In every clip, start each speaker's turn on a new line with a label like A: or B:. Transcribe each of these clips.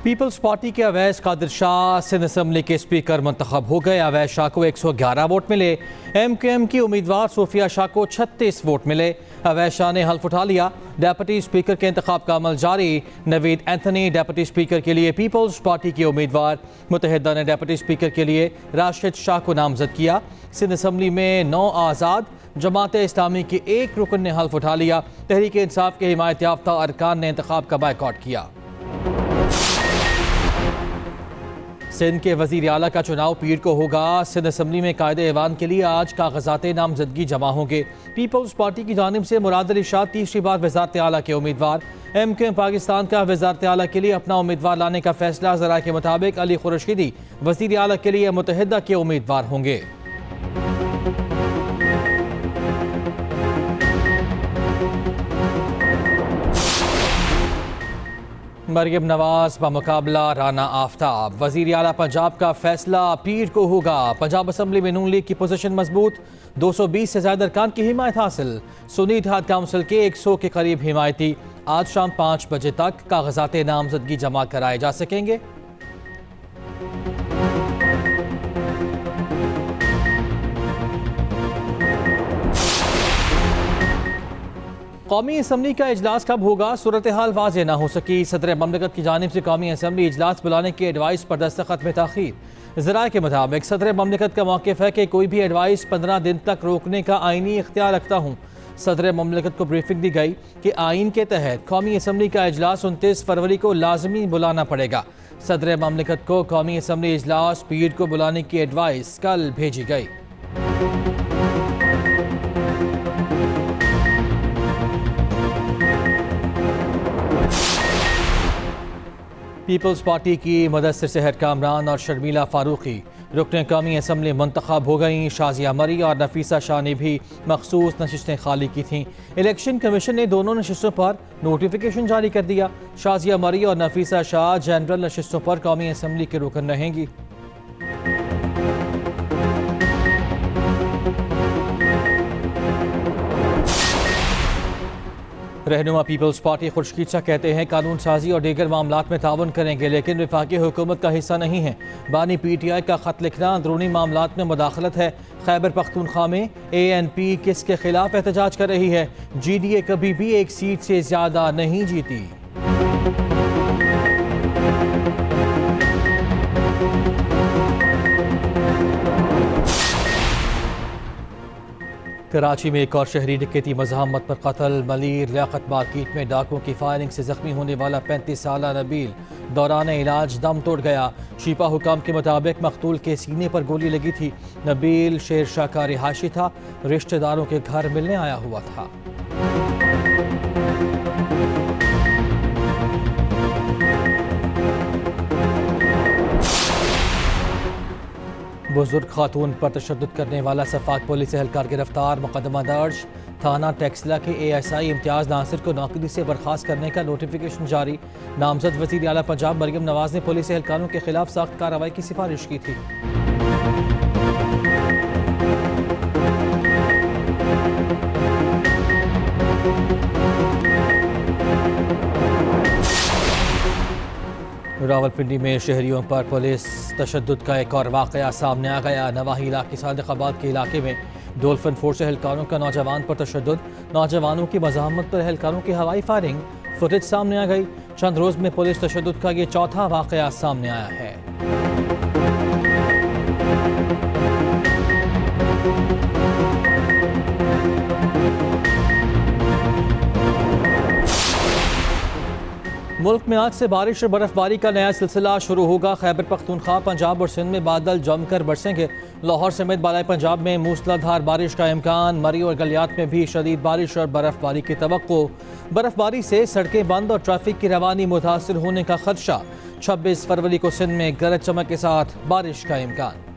A: Peoples party के Awais Qadir Shah Sindh assembly के speaker मुंतखब हो गए। अवैस शाह को 111 वोट मिले। MQM की उम्मीदवार सोफिया शाह को 36 वोट मिले। अवैस शाह ने हल्फ उठा लिया। डेप्यूटी स्पीकर के इंतखाब का अमल जारी। नवीद एंथनी डेप्यूटी स्पीकर के लिए पीपल्स पार्टी के उम्मीदवार। मुत्तहिदा ने डेप्यूटी स्पीकर के लिए राशिद शाह को नामजद किया। सिंध असम्बली में 9 आज़ाद। जमात इस्लामी के एक रुकन ने हल्फ उठा लिया। तहरीक इंसाफ के हिमायत याफ्ता अरकान ने इंतखाब का बायकॉट किया। सिंध के वज़ीर आला का चुनाव पीर को होगा। सिंध असम्बली में कायदे ऐवान के लिए आज कागजाते नामजदगी जमा होंगे। पीपल्स पार्टी की जानिब से मुराद अली शाह तीसरी बार वज़ारत आला के उम्मीदवार। MQM पाकिस्तान का वज़ारत आला के लिए अपना उम्मीदवार लाने का फैसला। ज़रा के मुताबिक अली खुर्शीदी वज़ीर आला के लिए मुत्तहिदा के उम्मीदवार होंगे। मरियम नवाज बमुकाबला राना आफ्ताब। वज़ीर आला पंजाब का फैसला पीर को होगा। पंजाब असम्बली में नून लीग की पोजीशन मजबूत। 220 से ज्यादा अरकान की हिमायत हासिल। सुन्नी इत्तेहाद काउंसिल के 100 के करीब हिमायती। आज शाम 5 बजे तक कागजाते नामजदगी जमा कराए जा सकेंगे। कौमी असम्बली का इजलास कब होगा, सूरत हाल वाज़ेह न हो सकी। सदर ममलिकत की जानिब से कौमी असम्बली इजलास बुलाने की एडवाइस पर दस्तखत में ताख़ीर। ज़राए के मुताबिक सदर ममलिकत का मौक़िफ़ है कि कोई भी एडवाइस 15 दिन तक रोकने का आइनी इख्तियार रखता हूँ। सदर ममलिकत को ब्रीफिंग दी गई कि आइन के तहत कौमी असम्बली का इजलास 29 फरवरी को लाजमी बुलाना पड़ेगा। सदर ममलिकत को कौमी असम्बली इजलास पीर को बुलाने की एडवाइस कल भेजी गई। पीपल्स पार्टी की मुदस्सिर सेहर कामरान और शर्मिला फारूकी रुकन कौमी असम्बली मुंतखब हो गईं। शाजिया मरी और नफीसा शाह ने भी मखसूस नशिस्तें खाली की थीं। इलेक्शन कमीशन ने दोनों नशिस्तों पर नोटिफिकेशन जारी कर दिया। शाजिया मरी और नफीसा शाह जनरल नशिस्तों पर कौमी असम्बली के रुकन रहेंगी। रहनुमा पीपल्स पार्टी खुर्शीद शाह कहते हैं कानून साजी और दीगर मामलात में ताउन करेंगे, लेकिन वफाकी हुकूमत का हिस्सा नहीं है। बानी PTI का खत लिखना अंदरूनी मामलात में मुदाखलत है। खैबर पख्तूनख्वा में ANP किसके खिलाफ एहतजाज कर रही है। GDA कभी भी एक सीट से ज्यादा नहीं जीती। कराची में एक और शहरी डकैती मज़ाहमत पर कत्ल। मलीर लियाकत मार्केट में डाकुओं की फायरिंग से जख्मी होने वाला 35 साला नबील दौरान इलाज दम तोड़ गया। शीपा हुकाम के मुताबिक मकतूल के सीने पर गोली लगी थी। नबील शेर शाह का रिहायशी था, रिश्तेदारों के घर मिलने आया हुआ था। बुजुर्ग खातून पर तशद्दुद करने वाला सफाक पुलिस एहलकार गिरफ्तार। मुकदमा दर्ज। थाना टेक्सला के ASI इम्तियाज नासिर को नौकरी से बर्खास्त करने का नोटिफिकेशन जारी। नामजद वज़ीर आला पंजाब मरियम नवाज ने पुलिस एहलकारों के खिलाफ सख्त कार्रवाई की सिफारिश की थी। रावलपिंडी में शहरियों पर पुलिस तशद्दुद का एक और वाक़या सामने आ गया। नवाही इलाके सादिकाबाद के इलाके में डोल्फिन फोर्स एहलकारों का नौजवान पर तशद्दुद। नौजवानों की मज़ाहमत पर एहलकारों की हवाई फायरिंग फुटेज सामने आ गई। चंद रोज़ में पुलिस तशद्दुद का ये चौथा वाक़या सामने आया है। मुल्क में आज से बारिश और बर्फबारी का नया सिलसिला शुरू होगा। खैबर पख्तूनख्वा, पंजाब और सिंध में बादल जमकर बरसेंगे। लाहौर समेत बालाई पंजाब में मूसलाधार बारिश का इम्कान। मरी और गलियात में भी शदीद बारिश और बर्फबारी की तवक्को। बर्फबारी से सड़कें बंद और ट्रैफिक की रवानी मुतासिर होने का खदशा। 26 फरवरी को सिंध में गरज चमक के साथ बारिश का इम्कान।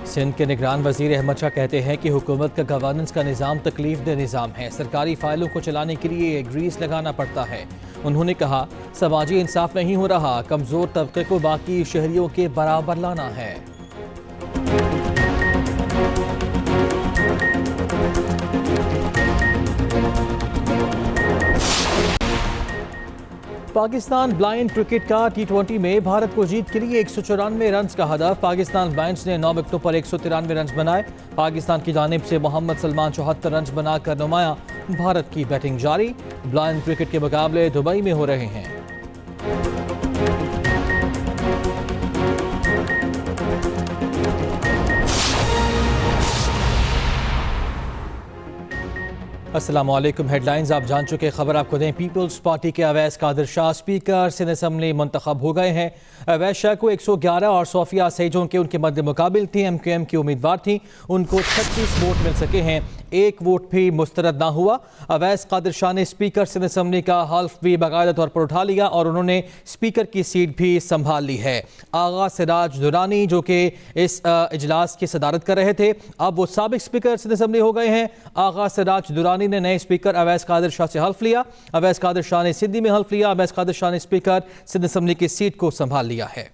A: सिंध के निगरान वजीर अहमद शाह कहते हैं कि हुकूमत का गवर्नेंस का निज़ाम तकलीफ दे निज़ाम है। सरकारी फाइलों को चलाने के लिए ग्रीस लगाना पड़ता है। उन्होंने कहा समाजी इंसाफ नहीं हो रहा, कमज़ोर तबके को बाकी शहरियों के बराबर लाना है। पाकिस्तान ब्लाइंड क्रिकेट का T20 में भारत को जीत के लिए 194 रन का हदफ। पाकिस्तान ब्लाइंड्स ने 9 विकेटों पर 193 रन बनाए। पाकिस्तान की जानिब से मोहम्मद सलमान 74 रन बनाकर नुमाया। भारत की बैटिंग जारी। ब्लाइंड क्रिकेट के मुकाबले दुबई में हो रहे हैं। अस्सलाम वालेकुम। हेडलाइंस आप जान चुके। खबर आपको दें, पीपल्स पार्टी के अवैस कादिर शाह स्पीकर सिंध असम्बली मुंतखब हो गए हैं। अवैस शाह को 111 और सोफिया सईद के उनके मध्य मुकाबिल थी। MQM की उम्मीदवार थी, उनको 36 वोट मिल सके हैं, एक वोट भी मुस्तरद ना हुआ। अवैस कादिर शाह ने स्पीकर सिंध असम्बली का हल्फ भी बाकायदा तौर पर उठा लिया और उन्होंने स्पीकर की सीट भी संभाल ली है। आगा सिराज दुरानी जो कि इस इजलास की सदारत कर रहे थे, अब वो साबिक स्पीकर सिंध असम्बली हो गए हैं। आगा सिराज दुरानी ने नए स्पीकर अवैस कादिर शाह से हल्फ लिया। अवैस कादिर शाह ने सिंधी में हल्फ लिया। अवैस कादिर शाह ने स्पीकर सिंध असम्बली की सीट को संभाल लिया है।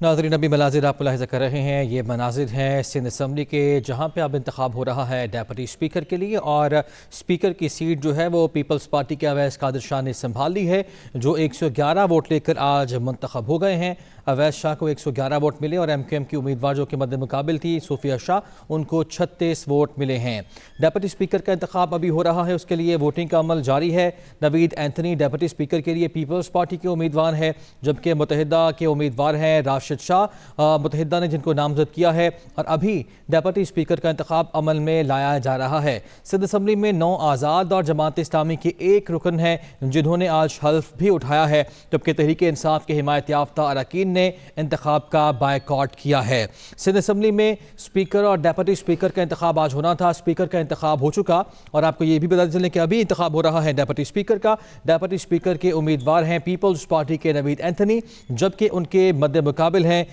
A: नाज़रीन, अभी मनाजिर आप मुलाहिज़ा कर रहे हैं, ये मनाजिर हैं सिंध असम्बली के, जहाँ पे अब इंतखाब हो रहा है डेप्यूटी स्पीकर के लिए और स्पीकर की सीट जो है वो पीपल्स पार्टी के अवैस कादिर शाह ने संभाल ली है, जो 111 वोट लेकर आज मुंतखब हो गए हैं। अवैस शाह को 111 वोट मिले और MQM की उम्मीदवार जो कि मद्दे मुकाबिल थी सोफिया शाह, उनको 36 वोट मिले हैं। डेप्यूटी स्पीकर का इंतखाब अभी हो रहा है, उसके लिए वोटिंग का अमल जारी है। नवीद एंथनी डेप्यूटी स्पीकर के लिए पीपल्स पार्टी के उम्मीदवार हैं, जबकि मुत्तहिदा के उम्मीदवार हैं राशिद शाह। मुत्तहिदा ने जिनको नामजद किया है और अभी डेप्यूटी स्पीकर का इंतखाब अमल में लाया जा रहा है। सिंध असम्बली में 9 आज़ाद और जमात इस्लामी के एक रुकन है जिन्होंने आज हल्फ भी उठाया है, जबकि तहरीक इंसाफ के हिमायत याफ्ता अरकान ने इंतखाब का बायकॉट किया है। सिंध असम्बली में स्पीकर और डेप्यूटी स्पीकर का इंतखाब आज होना था। स्पीकर का इंतखाब हो चुका और आपको ये भी बता चलें कि अभी इंतखाब हो रहा है डेप्यूटी स्पीकर का। डेप्यूटी स्पीकर के उम्मीदवार हैं पीपल्स पार्टी के नवीद एंथनी, जबकि उनके मद्दे मुकाबिल हैं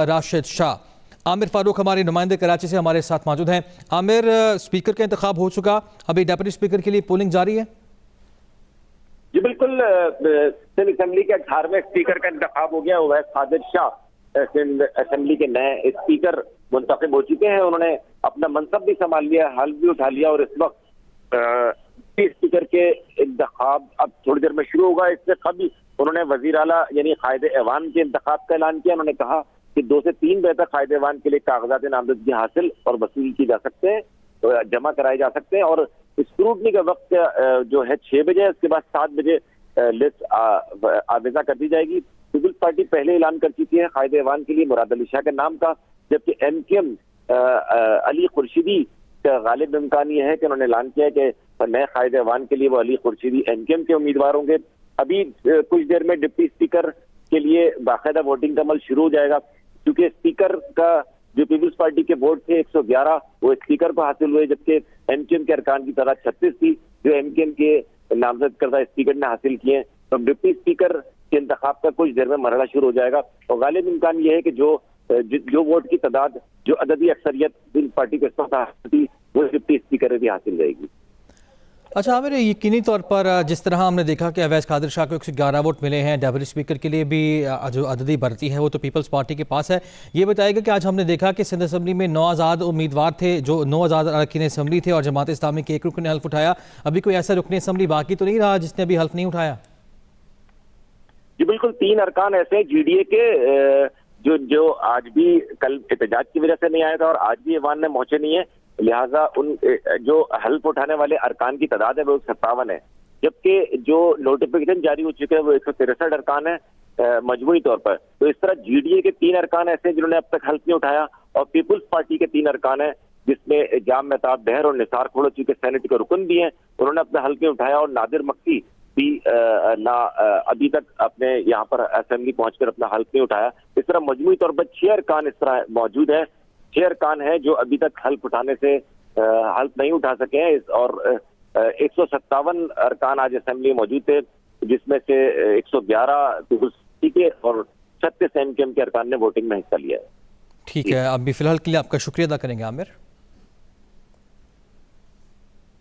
A: राशिद शाह। आमिर फारूक हमारे नुमाइंदे कराची से हमारे साथ मौजूद हैं। आमिर, स्पीकर का इंतखाब हो चुका, अभी डेप्यूटी स्पीकर के लिए पोलिंग जारी है?
B: जी बिल्कुल, सिंध असम्बली के 18वें स्पीकर का इंतखाब हो गया। अवैस कादिर शाह सिंध असम्बली के नए स्पीकर मुंतखब हो चुके हैं। उन्होंने अपना मनसब भी संभाल लिया, हल्फ भी उठा लिया और इस वक्त स्पीकर के इंतखाब अब थोड़ी देर में शुरू होगा। इससे कभी उन्होंने वजीर आला यानी कायद ऐवान के इंतखाब का ऐलान किया। उन्होंने कहा कि 2 से 3 बजे तक कायद ऐवान के लिए कागजात नामजदगी हासिल और वसूल की जा सकते हैं, तो जमा कराए जा सकते हैं और स्क्रूटनी का वक्त जो है 6 बजे, उसके बाद 7 बजे लिस्ट आवेजा कर दी जाएगी। पीपल्स पार्टी पहले ऐलान कर चुकी है कायद ऐवान के लिए मुराद अली शाह के नाम का, जबकि MQM अली खुर्शीदी का गालिब इम्कान यह है कि उन्होंने ऐलान किया है कि नए कायद ऐवान के लिए वो अली खुर्शीदी MQM के उम्मीदवार होंगे। अभी कुछ देर में डिप्टी स्पीकर के लिए बाकायदा वोटिंग का अमल शुरू हो जाएगा, क्योंकि स्पीकर का जो पीपल्स पार्टी के वोट थे 111 वो स्पीकर को हासिल हुए, जबकि MQM के अरकान की तादाद 36 थी जो MQM के नामजद करदा स्पीकर ने हासिल किए। तो डिप्टी स्पीकर के इंतखाब का कुछ देर में मरहला शुरू हो जाएगा और गालिब इम्कान यह है कि जो वोट की तादाद, जो अददी अक्सरियत पीपल्स पार्टी को इस वक्त हासिल थी, वो डिप्टी स्पीकर भी हासिल रहेगी।
A: अच्छा आमिर, यकीनी तौर पर जिस तरह हमने देखा कि अवैस कादिर शाह को 111 वोट मिले हैं, डेप्यूटी स्पीकर के लिए भी जो अददी बढ़ती है वो तो पीपल्स पार्टी के पास है। ये बताएगा कि आज हमने देखा कि सिंध असम्बली में 9 आज़ाद उम्मीदवार थे, जो 9 आज़ाद अरकान असम्बली थे और जमात इस्लामी के एक रुकन ने हल्फ उठाया। अभी कोई ऐसा रुकन असम्बली बाकी तो नहीं रहा जिसने अभी हल्फ नहीं उठाया?
B: जी बिल्कुल, 3 अरकान ऐसे GDA के जो आज भी कल एहतजाज की वजह से नहीं आया था और आज भी ऐवान में पहुंचे नहीं है, लिहाजा उन जो हल्फ उठाने वाले अरकान की तादाद है वो 57 है, जबकि जो नोटिफिकेशन जारी हो चुके हैं वो 163 अरकान है मजमूई तौर पर। तो इस तरह GDA के 3 अरकान ऐसे जिन्होंने अब तक हल्फ नहीं उठाया और पीपल्स पार्टी के 3 अरकान है, जिसमें जाम मेहताब बहर और निसार खोड़ो चुके सेनेट के रुकन भी हैं, उन्होंने अपना हल्फ नहीं उठाया और नादिर मक्की भी अभी तक अपने यहाँ पर असेंबली पहुंचकर अपना हल्फ नहीं उठाया। इस तरह मजमूई तौर पर 6 अरकान इस तरह मौजूद है, 6 अरकान है जो अभी तक हल्फ उठाने से हल्फ नहीं उठा सके हैं और 157 अरकान आज असेंबली में मौजूद थे, जिसमें से 111 पीपुल्स पार्टी के और 36 एमकेएम के अरकान ने वोटिंग में हिस्सा लिया है।
A: ठीक है, अभी फिलहाल के लिए आपका शुक्रिया अदा करेंगे आमिर।